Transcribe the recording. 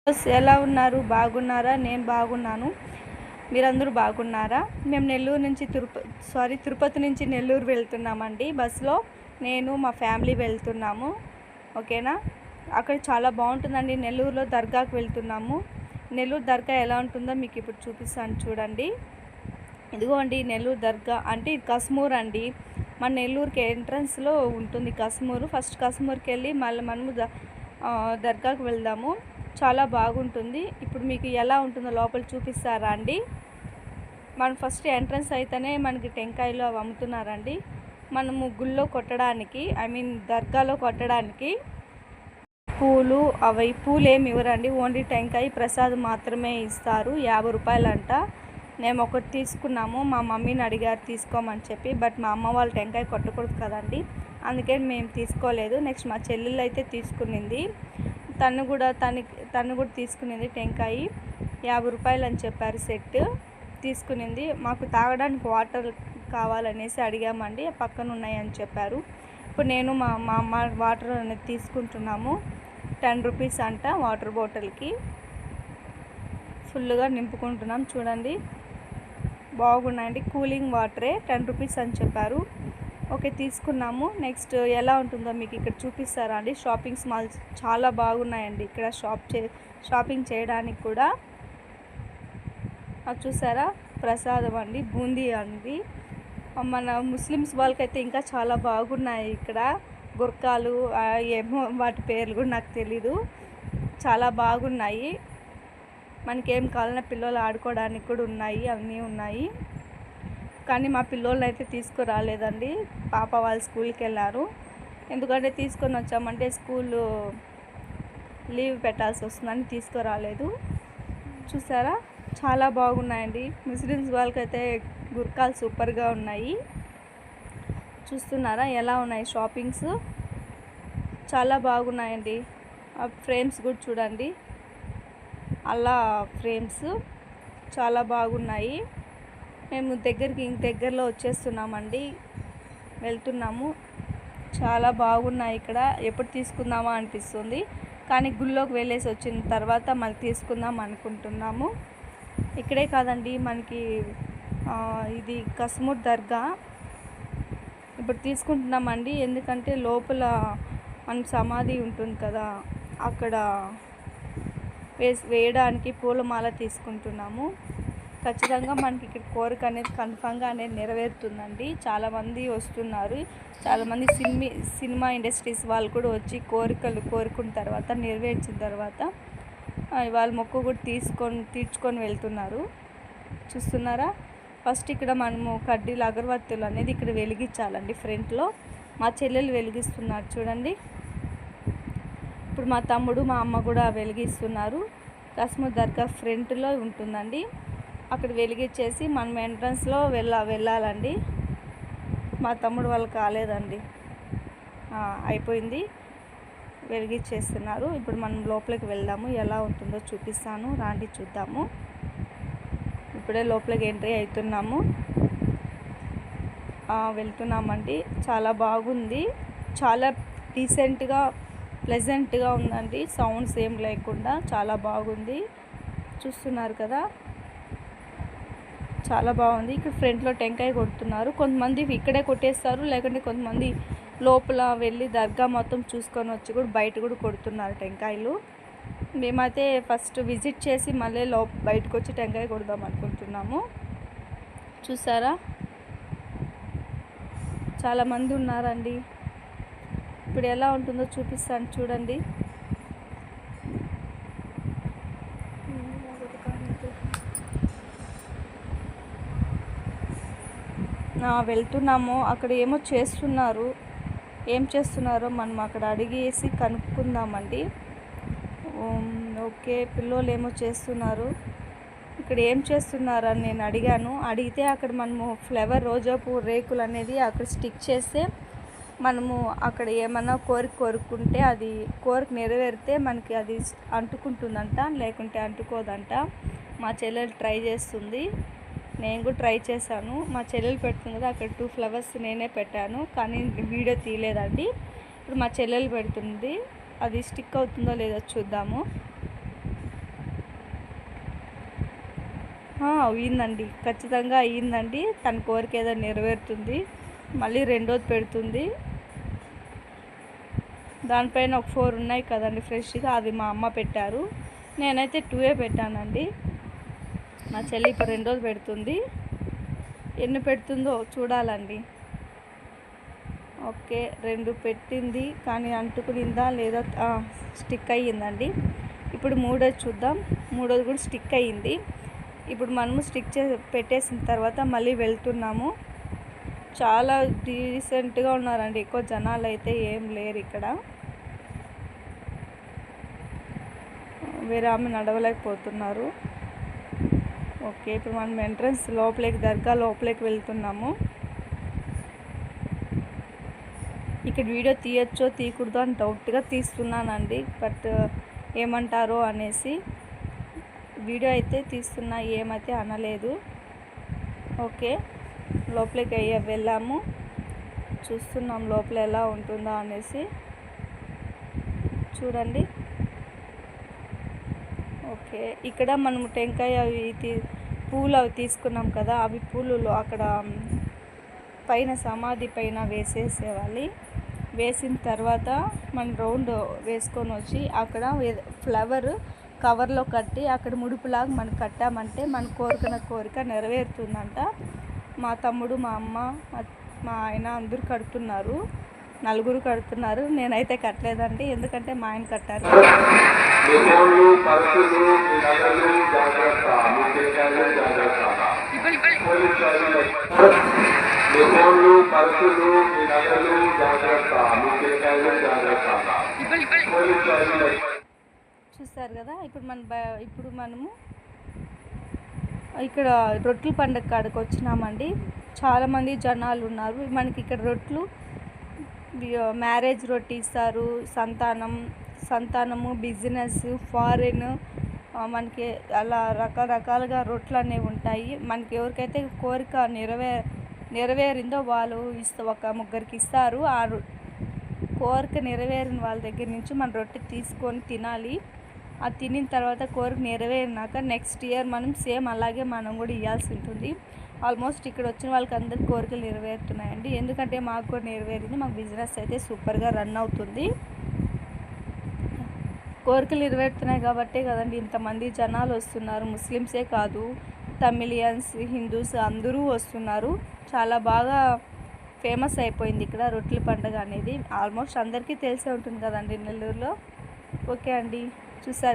ఎలా ఉన్నారు? బాగున్నారా? నేను బాగున్నాను. మీరందరూ బాగున్నారా? మేము నెల్లూరు నుంచి తిరుపతి నుంచి నెల్లూరు వెళ్తున్నామండి బస్సులో. నేను మా ఫ్యామిలీ వెళ్తున్నాము. ఓకేనా? అక్కడ చాలా బాగుంటుందండి. నెల్లూరులో దర్గాకు వెళ్తున్నాము. నెల్లూరు దర్గా ఎలా ఉంటుందో మీకు ఇప్పుడు చూపిస్తాను చూడండి. ఇదిగోండి నెల్లూరు దర్గా అంటే ఇది కస్మూర్ అండి. మన నెల్లూరుకి ఎంట్రన్స్లో ఉంటుంది కస్మూరు. ఫస్ట్ కస్మూర్కి వెళ్ళి మళ్ళీ మనము దర్గాకు వెళ్దాము. చాలా బాగుంటుంది. ఇప్పుడు మీకు ఎలా ఉంటుందో లోపల చూపిస్తారా అండి. మనం ఫస్ట్ ఎంట్రన్స్ అయితేనే మనకి టెంకాయలు అవి అమ్ముతున్నారండి. మనము గుళ్ళో కొట్టడానికి దర్గాలో కొట్టడానికి పూలు పూలు ఏమి ఇవ్వరండి. ఓన్లీ టెంకాయ ప్రసాదం మాత్రమే ఇస్తారు. 50 రూపాయలంట. మేము ఒకటి తీసుకున్నాము. మా మమ్మీని అడిగారు తీసుకోమని చెప్పి. బట్ మా అమ్మ వాళ్ళు టెంకాయ కొట్టకూడదు కదండి, అందుకని మేము తీసుకోలేదు. నెక్స్ట్ మా చెల్లెళ్ళు అయితే తీసుకునింది. తను కూడా తీసుకునింది టెంకాయ. 50 రూపాయలు అని చెప్పారు సెట్. తీసుకునింది. మాకు తాగడానికి వాటర్ కావాలనేసి అడిగామండి. పక్కన ఉన్నాయని చెప్పారు. ఇప్పుడు నేను మా అమ్మ వాటర్ అనేది తీసుకుంటున్నాము. 10 రూపీస్ అంట వాటర్ బాటిల్కి. ఫుల్గా నింపుకుంటున్నాం. చూడండి బాగున్నాయండి. కూలింగ్ వాటరే. 10 రూపీస్ అని చెప్పారు. ఓకే తీసుకున్నాము. నెక్స్ట్ ఎలా ఉంటుందో మీకు ఇక్కడ చూపిస్తారా అండి. షాపింగ్స్ మాల్స్ చాలా బాగున్నాయండి ఇక్కడ. షాపింగ్ చేయడానికి కూడా. అది చూసారా ప్రసాదం అండి, బూందీ అండి. మన ముస్లిమ్స్ వాళ్ళకైతే ఇంకా చాలా బాగున్నాయి ఇక్కడ. గుర్కాలు ఏమో వాటి పేర్లు కూడా నాకు తెలీదు. చాలా బాగున్నాయి. మనకేం కావాలన్నా పిల్లలు ఆడుకోవడానికి కూడా ఉన్నాయి, అన్నీ ఉన్నాయి. కానీ మా పిల్లోళ్ళు అయితే తీసుకురాలేదండి. పాప వాళ్ళు స్కూల్కి వెళ్ళారు. ఎందుకంటే తీసుకొని వచ్చామంటే స్కూల్ లీవ్ పెట్టాల్సి వస్తుందని తీసుకురాలేదు. చూసారా చాలా బాగున్నాయండి. ముస్లిమ్స్ వాళ్ళకైతే గుర్కాలు సూపర్గా ఉన్నాయి. చూస్తున్నారా ఎలా ఉన్నాయి షాపింగ్స్. చాలా బాగున్నాయండి. ఆ ఫ్రేమ్స్ కూడా చూడండి. అలా ఫ్రేమ్స్ చాలా బాగున్నాయి. మేము దగ్గరలో వచ్చేస్తున్నామండి. వెళ్తున్నాము. చాలా బాగున్నాయి ఇక్కడ. ఎప్పుడు తీసుకుందామా అనిపిస్తుంది, కానీ గుళ్ళోకి వెళ్ళేసి వచ్చిన తర్వాత మళ్ళీ తీసుకుందాం అనుకుంటున్నాము. ఇక్కడే కాదండి మనకి ఇది కస్మూర్ దర్గా. ఇప్పుడు తీసుకుంటున్నామండి. ఎందుకంటే లోపల మన సమాధి ఉంటుంది కదా, అక్కడ వేయడానికి పూలమాల తీసుకుంటున్నాము. ఖచ్చితంగా మనకి ఇక్కడ కోరిక అనేది కన్ఫామ్గా అనేది నెరవేరుతుందండి. చాలామంది వస్తున్నారు. చాలామంది సినిమా ఇండస్ట్రీస్ వాళ్ళు కూడా వచ్చి కోరుకున్న తర్వాత నెరవేర్చిన తర్వాత వాళ్ళ మొక్కు కూడా తీర్చుకొని వెళ్తున్నారు. చూస్తున్నారా. ఫస్ట్ ఇక్కడ మనము కడ్డీలు అగరబత్తులు అనేది ఇక్కడ వెలిగించాలండి ఫ్రంట్లో. మా చెల్లెలు వెలిగిస్తున్నారు చూడండి. ఇప్పుడు మా తమ్ముడు మా అమ్మ కూడా వెలిగిస్తున్నారు. కస్మూర్ దర్గా ఫ్రంట్లో ఉంటుందండి. అక్కడ వెలిగించేసి మనం ఎంట్రన్స్లో వెళ్ళాలండి. మా తమ్ముడు వాళ్ళు కాలేదండి, అయిపోయింది. వెలిగించేస్తున్నారు. ఇప్పుడు మనం లోపలికి వెళ్దాము. ఎలా ఉంటుందో చూపిస్తాను రాండి చూద్దాము. ఇప్పుడే లోపలికి ఎంట్రీ అవుతున్నాము. వెళ్తున్నామండి. చాలా బాగుంది. చాలా డీసెంట్గా ప్లెజెంట్గా ఉందండి. సౌండ్స్ ఏం లేకుండా చాలా బాగుంది. చూస్తున్నారు కదా చాలా బాగుంది. ఇక్కడ ఫ్రంట్లో టెంకాయ కొడుతున్నారు. కొంతమంది ఇక్కడే కొట్టేస్తారు, లేకుంటే కొంతమంది లోపల వెళ్ళి దర్గా మొత్తం చూసుకొని వచ్చి కూడా బయట కూడా కొడుతున్నారు టెంకాయలు. మేమైతే ఫస్ట్ విజిట్ చేసి మళ్ళీ బయటకు వచ్చి టెంకాయ కొడదాం అనుకుంటున్నాము. చూసారా చాలామంది ఉన్నారండి. ఇప్పుడు ఎలా ఉంటుందో చూపిస్తాను చూడండి. వెళ్తున్నాము. అక్కడ ఏమో చేస్తున్నారు. ఏం చేస్తున్నారో మనం అక్కడ అడిగేసి కనుక్కుందామండి. ఓకే పిల్లోళ్ళు ఏమో చేస్తున్నారు. ఇక్కడ ఏం చేస్తున్నారని నేను అడిగితే అక్కడ మనము ఫ్లవర్ రోజాపూ రేకులు అనేది అక్కడ స్టిక్ చేస్తే మనము అక్కడ ఏమన్నా కోరుకుంటే అది కోరిక నెరవేరితే మనకి అది అంటుకుంటుందంట, లేకుంటే అంటుకోదంట. మా చెల్లెలు ట్రై చేస్తుంది. నేను కూడా ట్రై చేశాను. మా చెల్లెలు పెడుతుంది కదా, అక్కడ 2 ఫ్లవర్స్ నేనే పెట్టాను, కానీ వీడియో తీయలేదండి. ఇప్పుడు మా చెల్లెలు పెడుతుంది. అది స్టిక్ అవుతుందో లేదో చూద్దాము. అయ్యిందండి, ఖచ్చితంగా అయ్యిందండి. తన కోరిక ఏదో నెరవేరుతుంది. మళ్ళీ రెండోది పెడుతుంది. దానిపైన ఒక 4 ఉన్నాయి కదండి ఫ్రెష్గా, అది మా అమ్మ పెట్టారు. నేనైతే 2 పెట్టానండి. మా చెల్లి ఇప్పుడు రెండోది పెడుతుంది. ఎన్ని పెడుతుందో చూడాలండి. ఓకే, 2 పెట్టింది, కానీ అంటుకునిందా లేదా స్టిక్ అయ్యిందండి. ఇప్పుడు మూడోది చూద్దాం. మూడోది కూడా స్టిక్ అయ్యింది. ఇప్పుడు మనము స్టిక్ పెట్టేసిన తర్వాత మళ్ళీ వెళ్తున్నాము. చాలా డీసెంట్గా ఉన్నారండి, ఎక్కువ జనాలు అయితే ఏం లేరు ఇక్కడ. వేరే ఆమె నడవలేకపోతున్నారు. ఓకే, ఇప్పుడు మనం ఎంట్రన్స్ లోపలికి, దర్గా లోపలికి వెళ్తున్నాము. ఇక్కడ వీడియో తీయచ్చో తీయకూడదో అని డౌట్గా తీస్తున్నానండి, బట్ ఏమంటారో అనేసి వీడియో అయితే తీస్తున్నా, ఏమైతే అనలేదు. ఓకే, లోపలికి వెళ్ళాము. చూస్తున్నాం లోపల ఎలా ఉంటుందా అనేసి. చూడండి. ఓకే, ఇక్కడ మనం టెంకాయ అవి పూలు అవి తీసుకున్నాం కదా, అవి పూలు అక్కడ పైన సమాధి పైన వేసేసేవాలి. వేసిన తర్వాత మనం రౌండ్ వేసుకొని వచ్చి అక్కడ ఫ్లవర్ కవర్లో కట్టి అక్కడ ముడుపులాగా మనం కట్టామంటే మన కోరిక నెరవేరుతుందంట. మా తమ్ముడు, మా అమ్మ, మా ఆయన అందరూ కడుతున్నారు. 4 కడుతున్నారు. నేనైతే కట్టలేదండి, ఎందుకంటే మా ఆయన కట్టారు. చూస్తారు కదా. ఇప్పుడు మనము ఇక్కడ రొట్టెల పండుగ కాడికి వచ్చినామండి. చాలామంది జనాలు ఉన్నారు. మనకి ఇక్కడ రొట్టెలు మ్యారేజ్ రొట్టె ఇస్తారు, సంతానము, బిజినెస్, ఫారెన్, మనకి అలా రకరకాలుగా రొట్టెలు అనేవి ఉంటాయి. మనకి ఎవరికైతే కోరిక నెరవేరిందో వాళ్ళు ఒక ముగ్గురికి ఇస్తారు. ఆ కోరిక నెరవేరిన వాళ్ళ దగ్గర నుంచి మన రొట్టె తీసుకొని తినాలి. అది తినిన తర్వాత కోరిక నెరవేరినాక నెక్స్ట్ ఇయర్ మనం సేమ్ అలాగే మనం కూడా ఇవ్వాల్సి ఉంటుంది. ఆల్మోస్ట్ ఇక్కడ వచ్చిన వాళ్ళకి అందరికీ కోరికలు నెరవేరుతున్నాయండి, ఎందుకంటే మాకు కూడా నెరవేరింది. మాకు బిజినెస్ అయితే సూపర్గా రన్ అవుతుంది. కోరికలు నెరవేరుతున్నాయి కాబట్టే కదండి ఇంతమంది జనాలు వస్తున్నారు. ముస్లిమ్సే కాదు, తమిళియన్స్, హిందూస్ అందరూ వస్తున్నారు. చాలా బాగా ఫేమస్ అయిపోయింది ఇక్కడ రొట్టెల పండుగ అనేది. ఆల్మోస్ట్ అందరికీ తెలిసే ఉంటుంది కదండి నెల్లూరులో. ఓకే అండి, చూసారు.